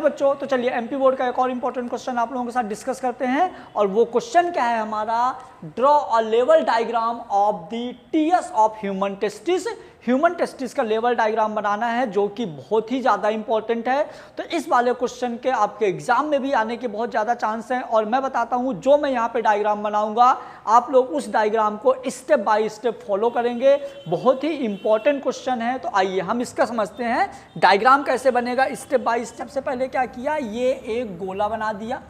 बच्चों, तो चलिए एमपी बोर्ड का एक और इंपॉर्टेंट क्वेश्चन आप लोगों के साथ डिस्कस करते हैं। और वो क्वेश्चन क्या है हमारा, draw a level diagram of the TS of human testis. Human testis का लेवल डायग्राम बनाना है, जो कि बहुत ही ज़्यादा इंपॉर्टेंट है। तो इस वाले क्वेश्चन के आपके एग्जाम में भी आने के बहुत ज़्यादा चांस हैं। और मैं बताता हूँ, जो मैं यहाँ पे डायग्राम बनाऊंगा आप लोग उस डायग्राम को स्टेप बाय स्टेप फॉलो करेंगे। बहुत ही इंपॉर्टेंट क्वेश्चन है। तो आइए हम इसका समझते हैं डायग्राम कैसे बनेगा स्टेप बाय स्टेप। से पहले क्या किया, ये एक गोला बना दिया।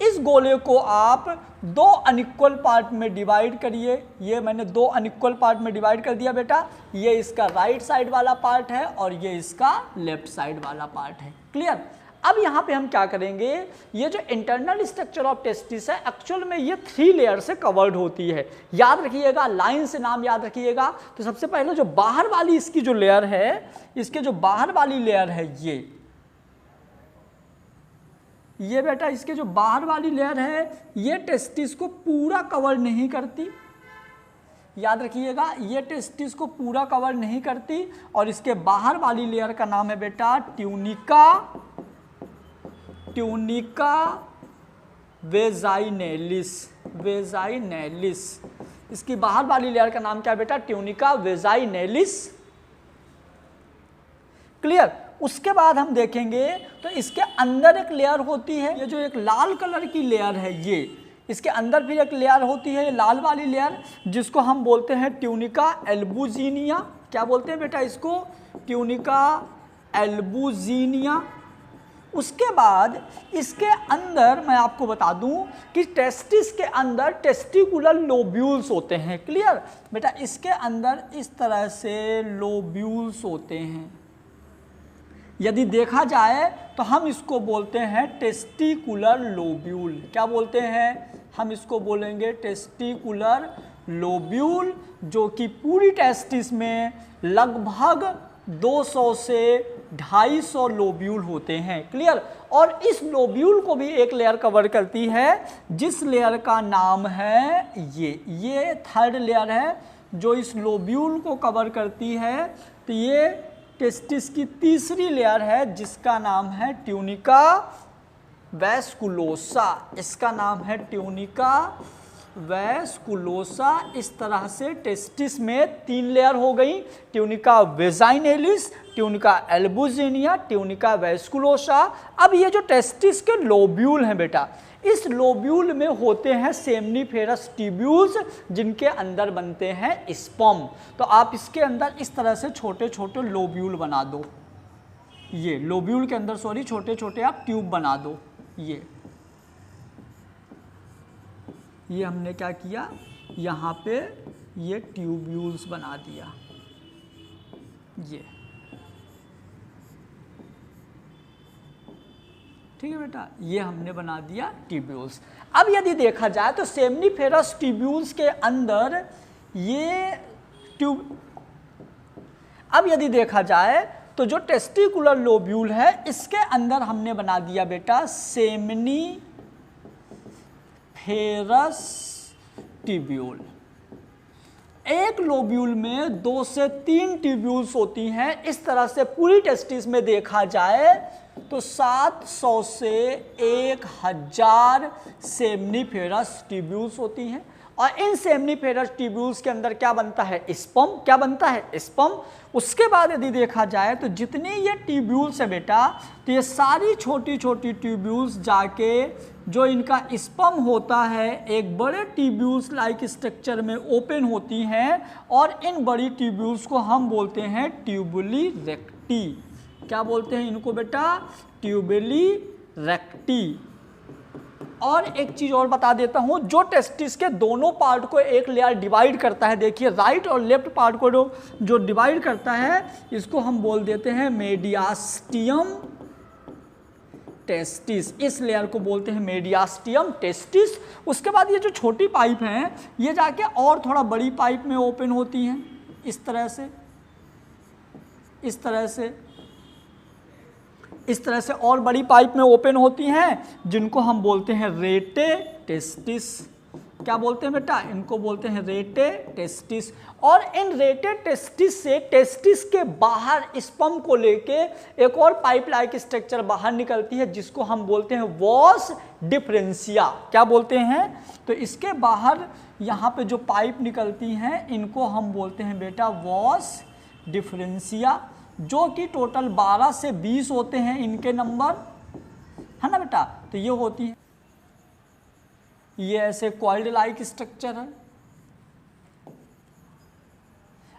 इस गोले को आप दो अनइक्वल पार्ट में डिवाइड करिए। ये मैंने दो अनइक्वल पार्ट में डिवाइड कर दिया बेटा। ये इसका राइट साइड वाला पार्ट है और ये इसका लेफ्ट साइड वाला पार्ट है। क्लियर। अब यहाँ पे हम क्या करेंगे, ये जो इंटरनल स्ट्रक्चर ऑफ टेस्टिस है एक्चुअल में ये 3 लेयर से कवर्ड होती है। याद रखिएगा, लाइन से नाम याद रखिएगा। तो सबसे पहले जो बाहर वाली इसकी जो लेयर है, इसके जो बाहर वाली लेयर है ये बेटा, इसके जो बाहर वाली लेयर है ये टेस्टिस को पूरा कवर नहीं करती। याद रखिएगा, ये टेस्टिस को पूरा कवर नहीं करती। और इसके बाहर वाली लेयर का नाम है बेटा ट्यूनिका, ट्यूनिका वेजाइनेलिस, वेजाइनेलिस। इसकी बाहर वाली लेयर का नाम क्या है बेटा, ट्यूनिका वेजाइनेलिस। क्लियर। उसके बाद हम देखेंगे तो इसके अंदर एक लेयर होती है, ये जो एक लाल कलर की लेयर है ये, इसके अंदर भी एक लेयर होती है, लाल वाली लेयर, जिसको हम बोलते हैं ट्यूनिका एल्बुजिनिया। क्या बोलते हैं बेटा इसको, ट्यूनिका एल्बुजिनिया। उसके बाद इसके अंदर मैं आपको बता दूं कि टेस्टिस के अंदर टेस्टिकुलर लोब्यूल्स होते हैं। क्लियर बेटा, इसके अंदर इस तरह से लोब्यूल्स होते हैं। यदि देखा जाए तो हम इसको बोलते हैं टेस्टिकुलर लोब्यूल। क्या बोलते हैं, हम इसको बोलेंगे टेस्टिकुलर लोब्यूल, जो कि पूरी टेस्टिस में लगभग 200 से 250 लोब्यूल होते हैं। क्लियर। और इस लोब्यूल को भी एक लेयर कवर करती है, जिस लेयर का नाम है ये 3rd लेयर है जो इस लोब्यूल को कवर करती है। तो ये टेस्टिस की 3री लेयर है, जिसका नाम है ट्यूनिका वैस्कुलोसा। इसका नाम है ट्यूनिका वैस्कुलोसा। इस तरह से टेस्टिस में 3 लेयर हो गई, tunica vaginalis, tunica albuginea, tunica vasculosa. अब ये जो टेस्टिस के लोब्यूल हैं बेटा, इस लोब्यूल में होते हैं सेमनीफेरस ट्यूब्यूल्स, जिनके अंदर बनते हैं स्पर्म। तो आप इसके अंदर इस तरह से छोटे छोटे लोब्यूल बना दो। ये लोब्यूल के अंदर छोटे छोटे आप ट्यूब बना दो। ये हमने क्या किया, यहाँ पे ये ट्यूब्यूल्स बना दिया। ये ठीक है बेटा, ये हमने बना दिया ट्यूब्यूल्स। अब यदि देखा जाए तो सेमनीफेरस ट्यूब्यूल्स के अंदर ये अब यदि देखा जाए तो जो टेस्टिकुलर लोब्यूल है इसके अंदर हमने बना दिया बेटा सेमनीफेरस ट्यूब्यूल। एक लोब्यूल में 2 से 3 ट्यूब्यूल्स होती हैं। इस तरह से पूरी टेस्टिस में देखा जाए तो 700 से 1000 सेमनीफेरस ट्यूब्यूल्स होती हैं। और इन सेमनीफेरस ट्यूब्यूल्स के अंदर क्या बनता है, स्पर्म। क्या बनता है, स्पर्म। उसके बाद यदि देखा जाए तो जितनी ये ट्यूब्यूल्स है बेटा, तो ये सारी छोटी छोटी ट्यूब्यूल्स जाके जो इनका स्पर्म होता है एक बड़े ट्यूब्यूल्स लाइक स्ट्रक्चर में ओपन होती हैं। और इन बड़ी ट्यूब्यूल्स को हम बोलते हैं ट्यूबुली रेक्टी। क्या बोलते हैं इनको बेटा, ट्यूबुली रेक्टी। और एक चीज और बता देता हूं, जो टेस्टिस के दोनों पार्ट को एक लेयर डिवाइड करता है, देखिए राइट और लेफ्ट पार्ट को जो डिवाइड करता है, इसको हम बोल देते हैं मेडियास्टियम टेस्टिस। इस लेयर को बोलते हैं मेडियास्टियम टेस्टिस। उसके बाद ये जो छोटी पाइप हैं ये जाके और थोड़ा बड़ी पाइप में ओपन होती हैं, इस तरह से, इस तरह से और बड़ी पाइप में ओपन होती हैं, जिनको हम बोलते हैं रेटे टेस्टिस। क्या बोलते हैं बेटा, इनको बोलते हैं रेटे टेस्टिस। और इन रेटे टेस्टिस से टेस्टिस के बाहर स्पर्म को लेके एक और पाइप लाइक स्ट्रक्चर बाहर निकलती है जिसको हम बोलते हैं वॉस डिफरेंशिया। क्या बोलते हैं, तो इसके बाहर यहाँ पे जो पाइप निकलती हैं इनको हम बोलते हैं बेटा वॉस डिफरेंशिया, जो कि टोटल 12 से 20 होते हैं इनके नंबर, है ना बेटा। तो ये होती है, ये ऐसे कॉइल्ड लाइक स्ट्रक्चर है।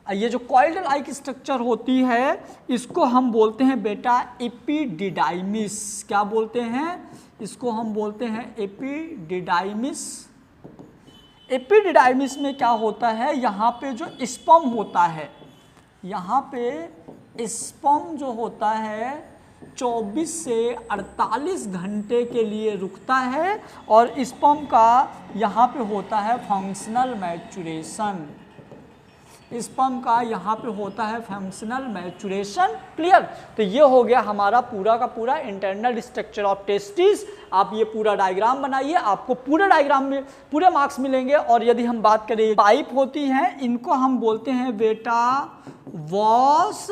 ये जो कॉइल्ड लाइक स्ट्रक्चर होती है इसको हम बोलते हैं बेटा एपिडिडाइमिस। क्या बोलते हैं, इसको हम बोलते हैं एपिडिडाइमिस। एपिडिडाइमिस में क्या होता है, यहाँ पे जो स्पर्म होता है, यहाँ पे स्पर्म जो होता है 24 से 48 घंटे के लिए रुकता है और स्पर्म का यहाँ पे होता है फंक्शनल मैचुरेशन। स्पर्म का यहाँ पे होता है फंक्शनल मैचुरेशन। क्लियर। तो ये हो गया हमारा पूरा का पूरा इंटरनल स्ट्रक्चर ऑफ टेस्टिस। आप ये पूरा डायग्राम बनाइए, आपको पूरे डायग्राम में पूरे मार्क्स मिलेंगे। और यदि हम बात करें पाइप होती हैं, इनको हम बोलते हैं बेटा वॉस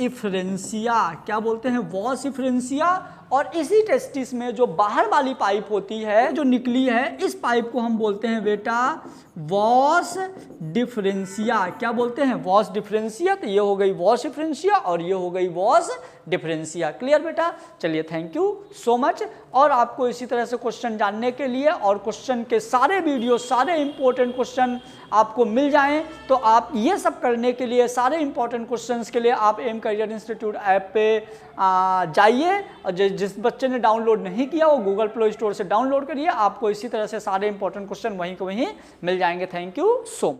इफ्रेंसिया। क्या बोलते हैं, वॉस इफ्रेंसिया। और इसी टेस्टिस में जो बाहर वाली पाइप होती है जो निकली है, इस पाइप को हम बोलते हैं बेटा वॉस डिफरेंशिया। क्या बोलते हैं, वॉस डिफरेंशिया। तो ये हो गई वॉस डिफरेंशिया और ये हो गई वॉस डिफरेंशिया। क्लियर बेटा। चलिए थैंक यू सो मच। और आपको इसी तरह से क्वेश्चन जानने के लिए और क्वेश्चन के सारे वीडियो, सारे इंपॉर्टेंट क्वेश्चन आपको मिल जाएं, तो आप ये सब करने के लिए, सारे इंपॉर्टेंट क्वेश्चंस के लिए आप एम करियर इंस्टीट्यूट ऐप पे जाइए। और जिस बच्चे ने डाउनलोड नहीं किया वो गूगल प्ले स्टोर से डाउनलोड करिए। आपको इसी तरह से सारे इंपॉर्टेंट क्वेश्चन वहीं के वहीं मिल जाएंगे। Thank you so much.